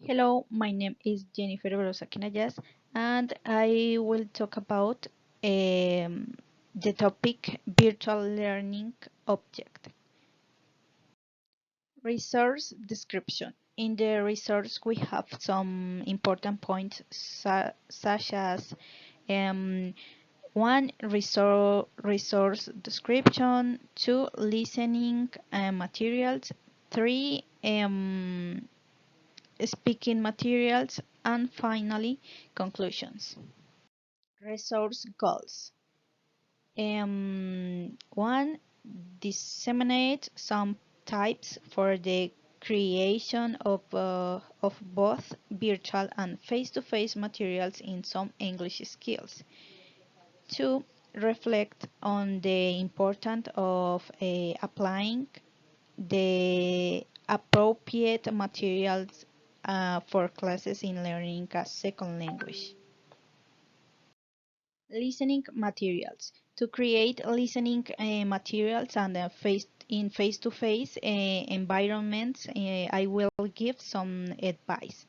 Hello, my name is Jennifer Velosa Quinayas, and I will talk about the topic virtual learning object. Resource description. In the resource, we have some important points such as um, one resource description, two listening materials, three speaking materials, and finally, conclusions. Resource goals. One, disseminate some types for the creation of both virtual and face-to-face materials in some English skills. Two, reflect on the importance of applying the appropriate materials for classes in learning a second language. Listening materials. To create listening materials and face-to-face environments, I will give some advice.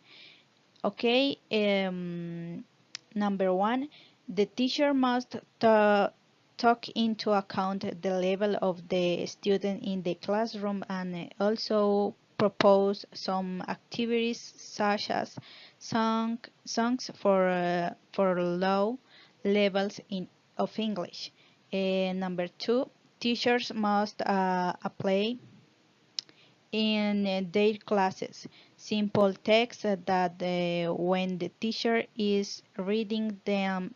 Okay, number one, the teacher must take into account the level of the student in the classroom and also propose some activities such as songs for low levels of English. Number two, teachers must apply in their classes simple text that when the teacher is reading them,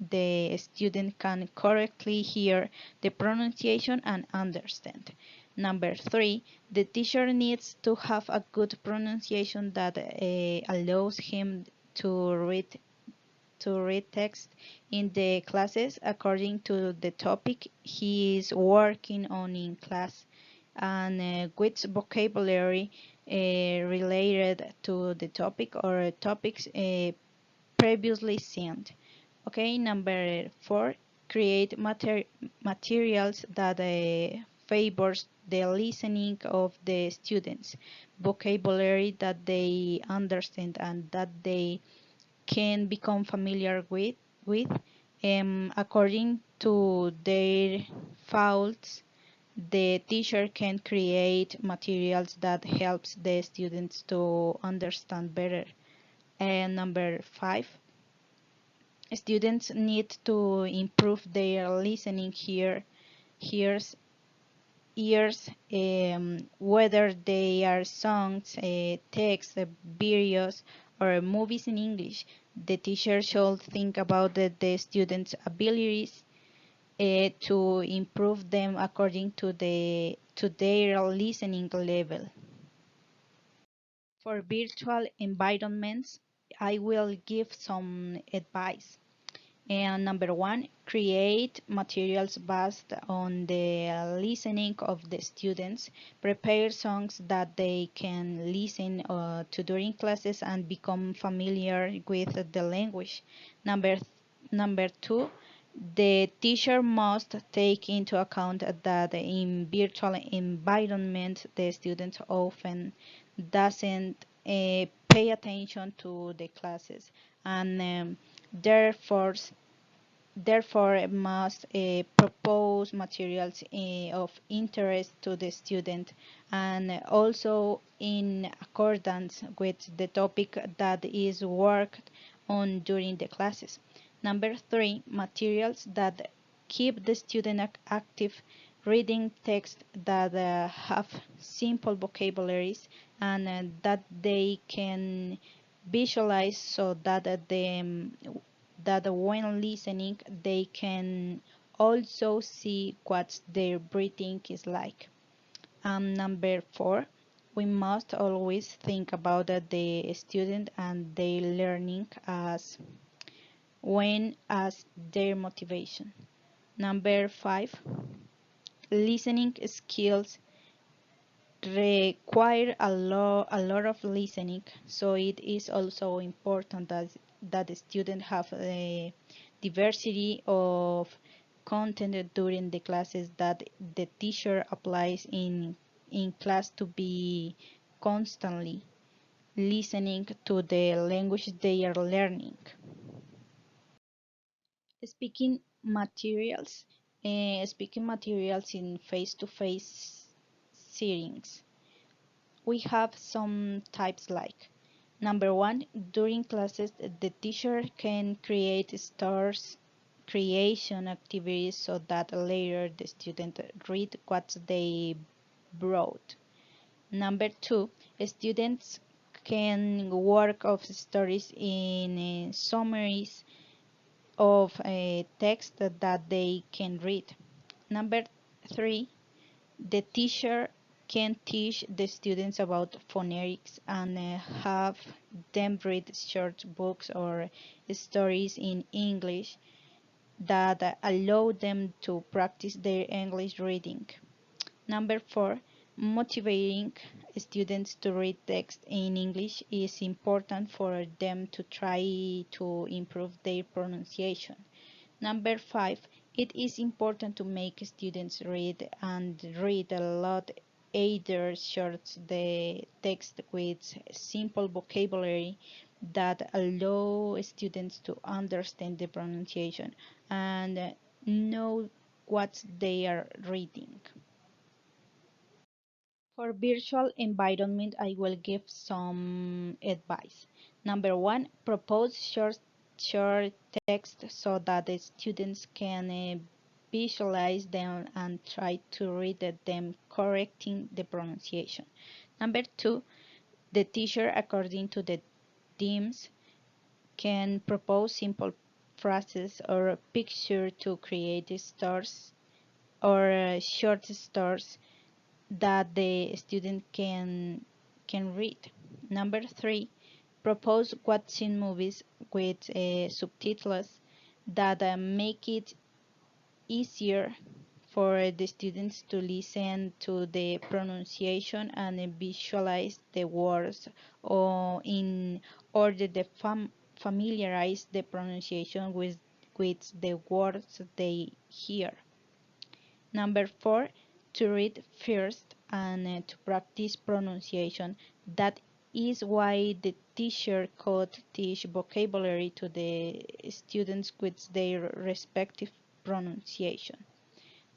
the student can correctly hear the pronunciation and understand. Number three, the teacher needs to have a good pronunciation that allows him to read text in the classes according to the topic he is working on in class and with vocabulary related to the topic or topics previously seen. Okay, number four, create materials that favors the listening of the students, vocabulary that they understand and that they can become familiar with according to their faults. The teacher can create materials that helps the students to understand better. And number five, students need to improve their listening hears ears, whether they are songs, text, videos, or movies in English. The teacher should think about the students' abilities to improve them according to their listening level. For virtual environments, I will give some advice. And number one, create materials based on the listening of the students. Prepare songs that they can listen to during classes and become familiar with the language. Number two, the teacher must take into account that in virtual environment, the student often doesn't pay attention to the classes and therefore must propose materials of interest to the student and also in accordance with the topic that is worked on during the classes. Number three, materials that keep the student active, reading text that have simple vocabularies and that they can visualize so that that when listening they can also see what their breathing is like. Number four, we must always think about the student and their learning as their motivation. Number five, listening skills require a lot of listening, so it is also important that the student have a diversity of content during the classes that the teacher applies in class to be constantly. listening to the language they are learning. Speaking materials. Speaking materials in face-to-face settings. We have some types like number one, during classes, the teacher can create stars creation activities so that later the student read what they brought. Number two, students can work of stories in summaries of a text that they can read. Number three, the teacher can teach the students about phonetics and have them read short books or stories in English that allow them to practice their English reading. Number four, motivating students to read text in English is important for them to try to improve their pronunciation. Number five, it is important to make students read and read a lot, either short the text with simple vocabulary that allow students to understand the pronunciation and know what they are reading. For virtual environment, I will give some advice. Number one, propose short text so that the students can visualize them and try to read them, correcting the pronunciation. Number two, the teacher, according to the themes, can propose simple phrases or a picture to create stars or short stories that the student can read. Number three, propose watching movies with subtitles that make it easier for the students to listen to the pronunciation and visualize the words or in order to familiarize the pronunciation with the words they hear. Number four, to read first and to practice pronunciation. That is why the teacher could teach vocabulary to the students with their respective pronunciation.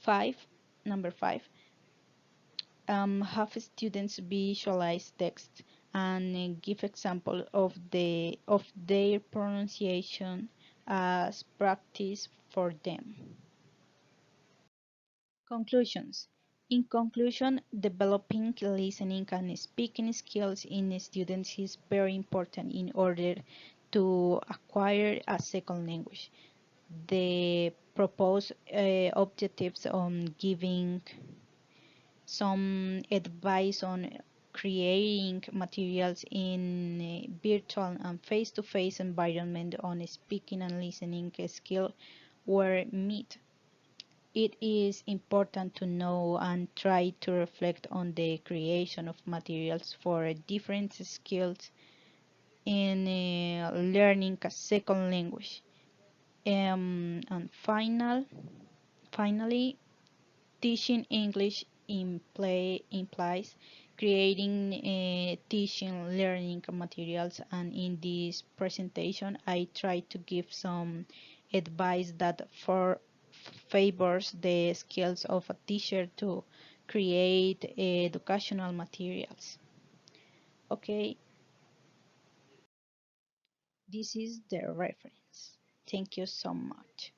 Five, number five, have students visualize text and give example of their pronunciation as practice for them. Conclusions. In conclusion, developing listening and speaking skills in students is very important in order to acquire a second language. The proposed objectives on giving some advice on creating materials in virtual and face-to-face environment on speaking and listening skill were met. It is important to know and try to reflect on the creation of materials for different skills in learning a second language. And finally, teaching English implies creating teaching learning materials, and in this presentation I try to give some advice that for favors the skills of a teacher to create educational materials. Okay, this is the reference. Thank you so much.